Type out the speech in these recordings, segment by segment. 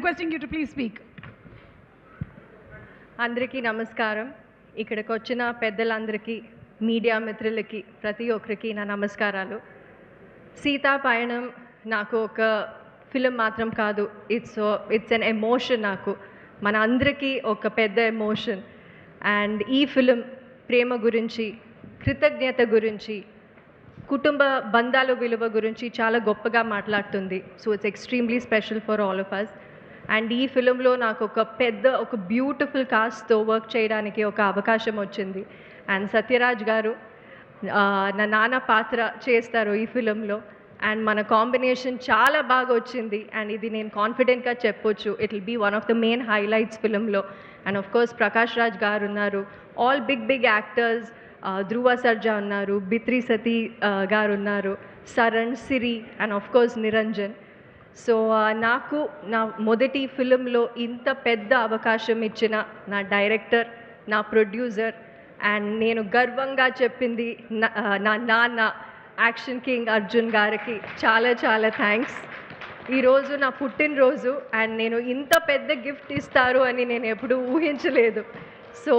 requesting you to please speak. అందరికీ నమస్కారం. ఇక్కడికి వచ్చిన పెద్దలందరికీ, మీడియా మిత్రులకి, ప్రతి ఒక్కరికి నా నమస్కారాలు. సీతా పయణం నాకు ఒక ఫిలిం మాత్రం కాదు, ఇట్స్ ఎన్ ఎమోషన్. నాకు మన అందరికీ ఒక పెద్ద ఎమోషన్. అండ్ ఈ ఫిలిం ప్రేమ గురించి, కృతజ్ఞత గురించి, కుటుంబ బంధాల విలువ గురించి చాలా గొప్పగా మాట్లాడుతుంది. So it's extremely special for all of us. And ఈ ఫిలింలో నాకు ఒక బ్యూటిఫుల్ కాస్ట్తో వర్క్ చేయడానికి ఒక అవకాశం వచ్చింది. అండ్ సత్యరాజ్ గారు నా నాన్న పాత్ర చేస్తారు ఈ ఫిలింలో. అండ్ మన కాంబినేషన్ చాలా బాగా వచ్చింది. అండ్ ఇది నేను కాన్ఫిడెంట్గా చెప్పొచ్చు, it will be one of the main highlights ఫిలింలో. And of course Prakash Raj garu ఉన్నారు, all big actors, Dhruva Sarja ఉన్నారు, బిత్రి సతీ గారు ఉన్నారు, Saran, Siri and of course Niranjan. So నాకు నా మొదటి ఫిలింలో ఇంత పెద్ద అవకాశం ఇచ్చిన నా డైరెక్టర్, నా ప్రొడ్యూసర్, అండ్ నేను గర్వంగా చెప్పింది నా నాన్న యాక్షన్ కింగ్ అర్జున్ గారికి చాలా థ్యాంక్స్. ఈరోజు నా పుట్టినరోజు అండ్ నేను ఇంత పెద్ద గిఫ్ట్ ఇస్తారు అని నేను ఎప్పుడూ ఊహించలేదు. సో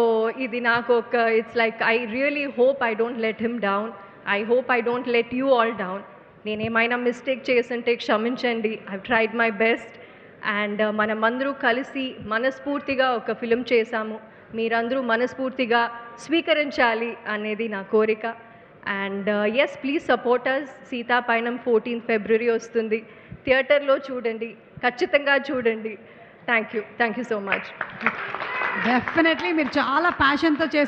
ఇది నాకు it's like I really hope I don't let him down. I hope I don't let you all down. నేనేమైనా మిస్టేక్ చేస్తుంటే క్షమించండి. I tried my best. And మనమందరూ కలిసి మనస్ఫూర్తిగా ఒక ఫిలిం చేశాము. మీరందరూ మనస్ఫూర్తిగా స్వీకరించాలి అనేది నా కోరిక. And yes, please support us. Sita Payanam 14 February వస్తుంది. థియేటర్లో చూడండి, ఖచ్చితంగా చూడండి. Thank you so much. Definitely మీరు చాలా ప్యాషన్తో చేశారు.